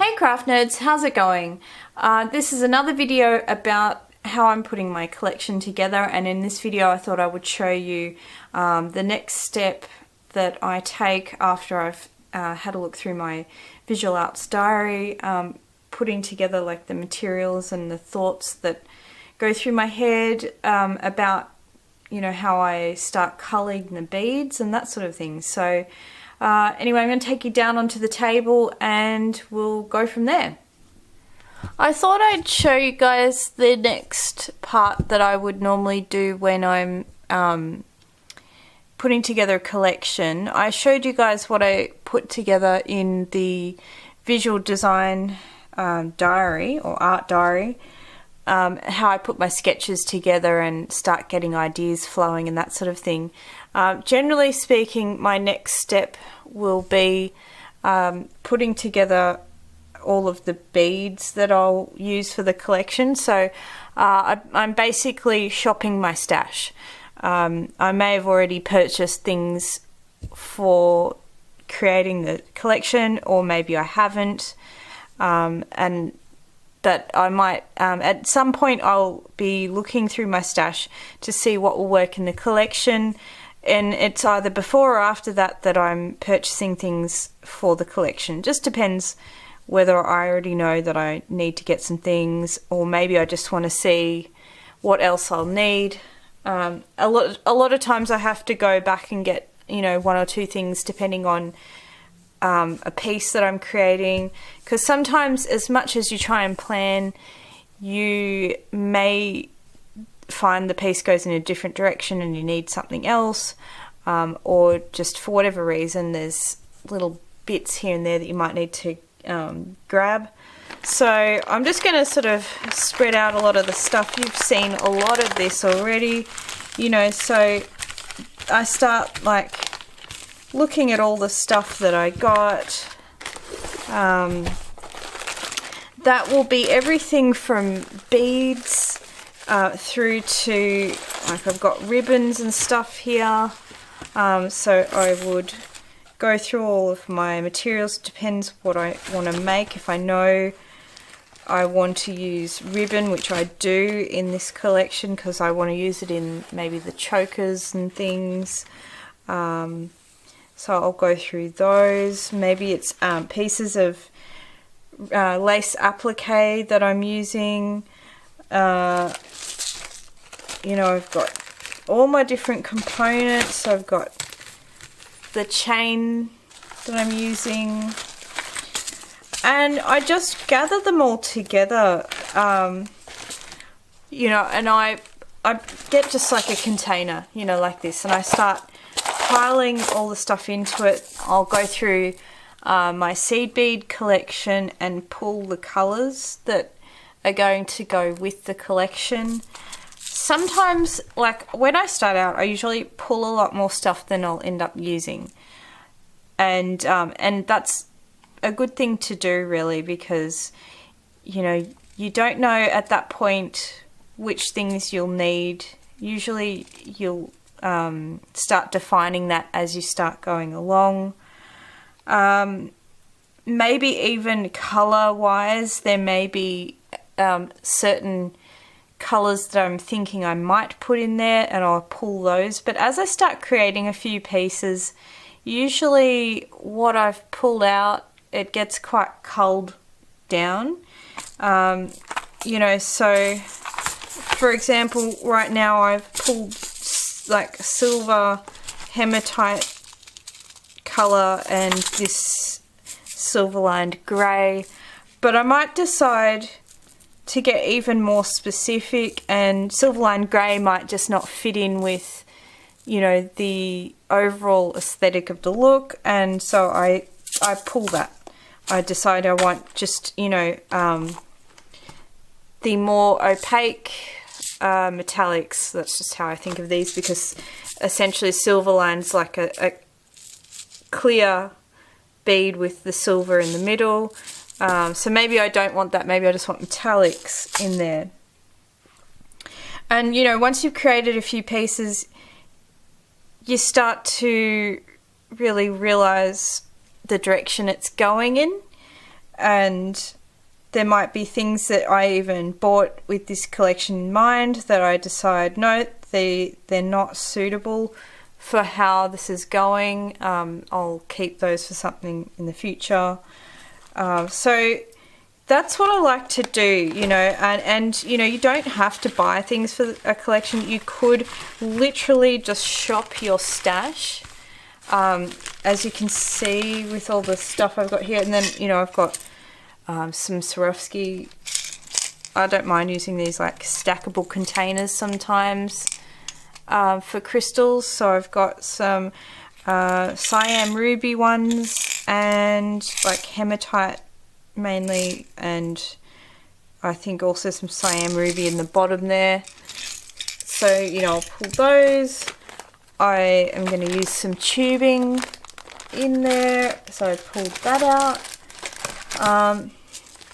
Hey craft nerds, how's it going? This is another video about how I'm putting my collection together, and in this video I thought I would show you the next step that I take after I've had a look through my visual arts diary, putting together like the materials and the thoughts that go through my head about, you know, how I start culling the beads and that sort of thing. So anyway, I'm going to take you down onto the table and we'll go from there. I thought I'd show you guys the next part that I would normally do when I'm putting together a collection. I showed you guys what I put together in the visual design diary or art diary, how I put my sketches together and start getting ideas flowing and that sort of thing. Generally speaking, my next step will be putting together all of the beads that I'll use for the collection. So I'm basically shopping my stash. I may have already purchased things for creating the collection, or maybe I haven't, and that I might at some point I'll be looking through my stash to see what will work in the collection, and it's either before or after that that I'm purchasing things for the collection. Just depends whether I already know that I need to get some things, or maybe I just want to see what else I'll need. A lot of times I have to go back and get, you know, one or two things depending on a piece that I'm creating, because sometimes as much as you try and plan, you may find the piece goes in a different direction and you need something else, or just for whatever reason there's little bits here and there that you might need to grab. So I'm just going to sort of spread out a lot of the stuff. You've seen a lot of this already, you know, so I start like looking at all the stuff that I got. That will be everything from beads through to, like, I've got ribbons and stuff here. So I would go through all of my materials. Depends what I want to make. If I know I want to use ribbon, which I do in this collection because I want to use it in maybe the chokers and things, so I'll go through those. Maybe it's pieces of lace applique that I'm using. You know, I've got all my different components. I've got the chain that I'm using, and I just gather them all together, you know, and I get just like a container, you know, like this, and I start piling all the stuff into it. I'll go through my seed bead collection and pull the colours that are going to go with the collection. Sometimes, like when I start out, I usually pull a lot more stuff than I'll end up using, and that's a good thing to do, really, because, you know, you don't know at that point which things you'll need. Usually you'll start defining that as you start going along. Maybe even colour wise, there may be certain colours that I'm thinking I might put in there, and I'll pull those. But as I start creating a few pieces, usually what I've pulled out, it gets quite culled down. You know, so for example, right now I've pulled like silver hematite colour and this silver lined grey, but I might decide to get even more specific, and silver lined grey might just not fit in with, you know, the overall aesthetic of the look, and so I pull that. I decide I want just, you know, the more opaque metallics. That's just how I think of these, because essentially silver line's like a clear bead with the silver in the middle. So maybe I don't want that, maybe I just want metallics in there. And, you know, once you've created a few pieces, you start to really realize the direction it's going in. and there might be things that I even bought with this collection in mind that I decide, no, they're not suitable for how this is going. I'll keep those for something in the future. So that's what I like to do, you know, and you know, you don't have to buy things for a collection. You could literally just shop your stash, as you can see with all the stuff I've got here. And then, you know, I've got some Swarovski. I don't mind using these like stackable containers sometimes for crystals. So I've got some Siam ruby ones and like hematite mainly, and I think also some Siam ruby in the bottom there. So, you know, I'll pull those. I am going to use some tubing in there, so I pulled that out.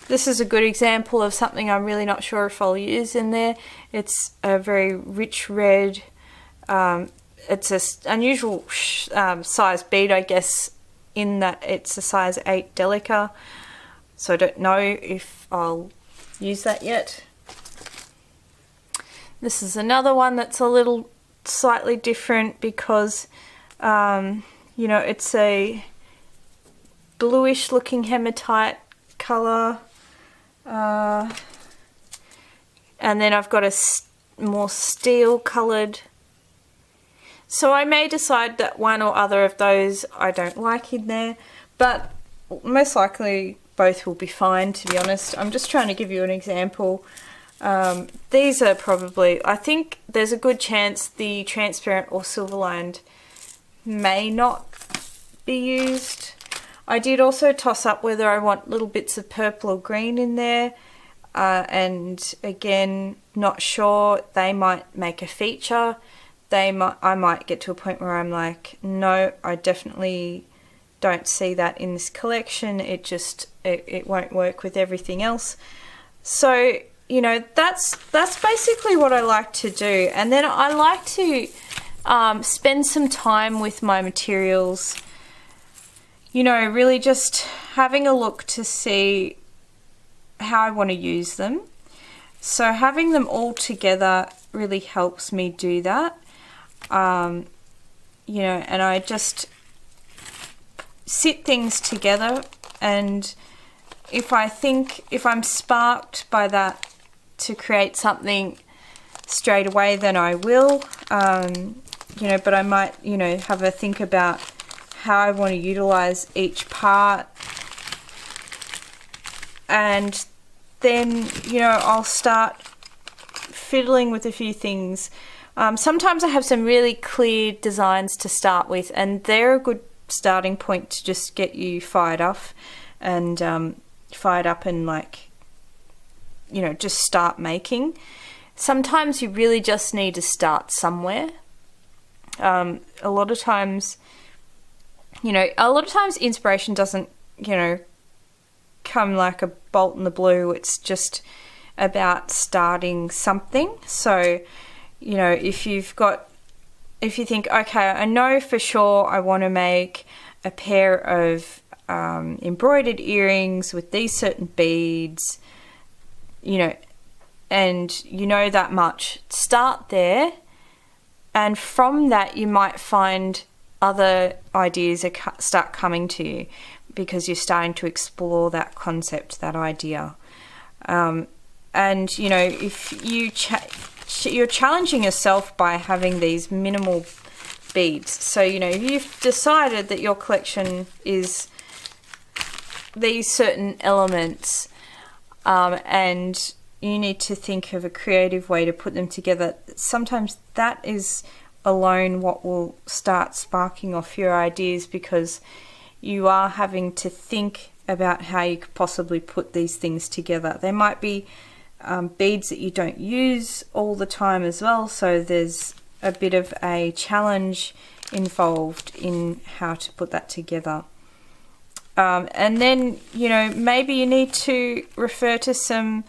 This is a good example of something I'm really not sure if I'll use in there. It's a very rich red. It's an unusual size bead, I guess, in that it's a size 8 Delica. So I don't know if I'll use that yet. This is another one that's a little slightly different because, you know, it's a bluish looking hematite colour. And then I've got a more steel coloured. So I may decide that one or other of those I don't like in there, but most likely both will be fine, to be honest. I'm just trying to give you an example. These are probably, I think there's a good chance the transparent or silver lined may not be used. I did also toss up whether I want little bits of purple or green in there, and again, not sure. They might make a feature. I might get to a point where I'm like, no, I definitely don't see that in this collection. It won't work with everything else. So, you know, that's basically what I like to do. And then I like to spend some time with my materials, you know, really just having a look to see how I want to use them. So having them all together really helps me do that. You know, and I just sit things together, and if I'm sparked by that to create something straight away, then I will, you know, but I might, you know, have a think about how I want to utilize each part, and then, you know, I'll start fiddling with a few things. Sometimes I have some really clear designs to start with, and they're a good starting point to just get you fired up and like, you know, just start making. Sometimes you really just need to start somewhere. A lot of times inspiration doesn't, you know, come like a bolt in the blue. It's just about starting something. So, you know, if you think, okay, I know for sure I want to make a pair of embroidered earrings with these certain beads, you know, and you know that much, start there, and from that you might find other ideas start coming to you because you're starting to explore that concept, that idea. And, you know, if you're challenging yourself by having these minimal beads. So, you know, if you've decided that your collection is these certain elements, and you need to think of a creative way to put them together, sometimes that is alone what will start sparking off your ideas, because you are having to think about how you could possibly put these things together. There might be beads that you don't use all the time as well, so there's a bit of a challenge involved in how to put that together. And then, you know, maybe you need to refer to some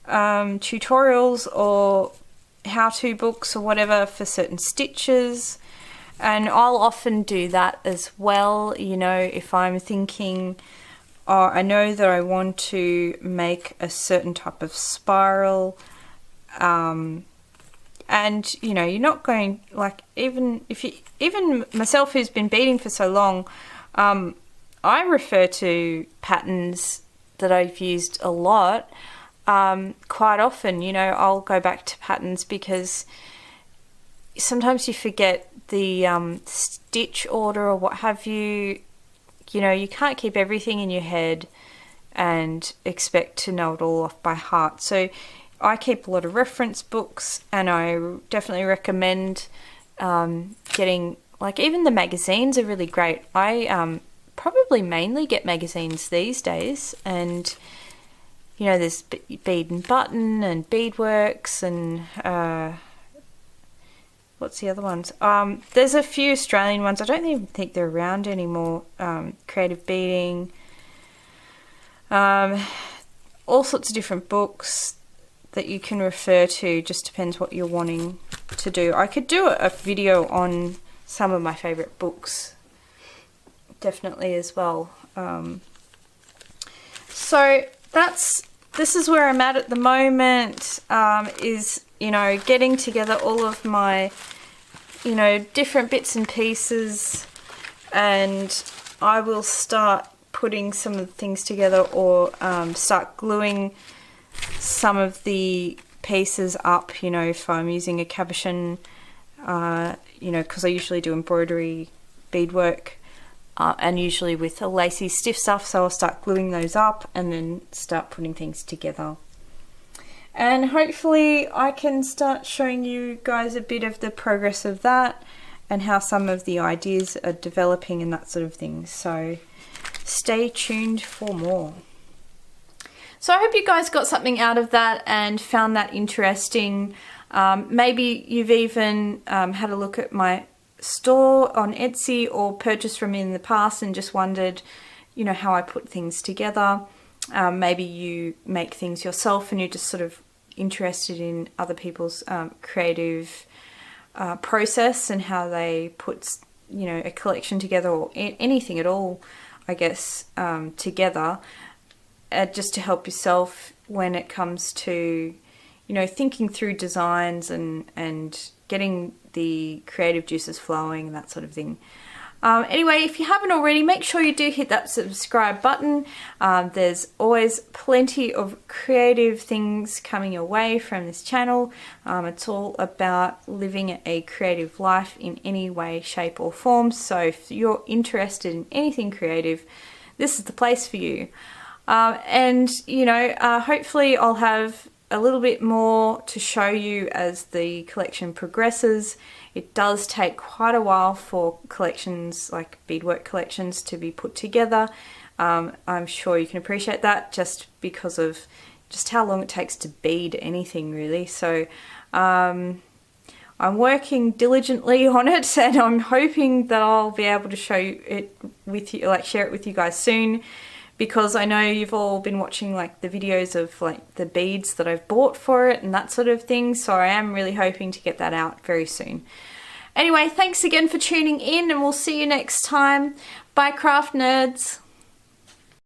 tutorials or how-to books or whatever for certain stitches, and I'll often do that as well. You know, if I'm thinking I know that I want to make a certain type of spiral, and you know, you're not going, like, even myself who's been beading for so long, I refer to patterns that I've used a lot. Quite often, you know, I'll go back to patterns because sometimes you forget the stitch order or what have you. You know, you can't keep everything in your head and expect to know it all off by heart. So I keep a lot of reference books, and I definitely recommend getting, like, even the magazines are really great. I probably mainly get magazines these days, and you know, there's Bead and Button and Beadworks and what's the other ones? There's a few Australian ones. I don't even think they're around anymore. Creative Beading. All sorts of different books that you can refer to. Just depends what you're wanting to do. I could do a video on some of my favourite books. Definitely as well. So this is where I'm at the moment, is, you know, getting together all of my, you know, different bits and pieces, and I will start putting some of the things together, or start gluing some of the pieces up, you know, if I'm using a cabochon, you know, because I usually do embroidery beadwork, and usually with a lacy stiff stuff, so I'll start gluing those up and then start putting things together. And hopefully I can start showing you guys a bit of the progress of that and how some of the ideas are developing and that sort of thing. So stay tuned for more. So I hope you guys got something out of that and found that interesting. Maybe you've even had a look at my store on Etsy or purchased from me in the past and just wondered, you know, how I put things together. Maybe you make things yourself and you're just sort of interested in other people's creative process and how they put, you know, a collection together, or anything at all, I guess, together, just to help yourself when it comes to, you know, thinking through designs and getting the creative juices flowing and that sort of thing. Anyway, if you haven't already, make sure you do hit that subscribe button. There's always plenty of creative things coming your way from this channel. It's all about living a creative life in any way, shape or form. So if you're interested in anything creative, this is the place for you. And, you know, hopefully I'll have a little bit more to show you as the collection progresses. It does take quite a while for collections, like beadwork collections, to be put together. I'm sure you can appreciate that, just because of just how long it takes to bead anything, really. So I'm working diligently on it, and I'm hoping that I'll be able to show it with you, like share it with you guys soon, because I know you've all been watching like the videos of like the beads that I've bought for it and that sort of thing. So I am really hoping to get that out very soon. Anyway, thanks again for tuning in, and we'll see you next time. Bye, craft nerds.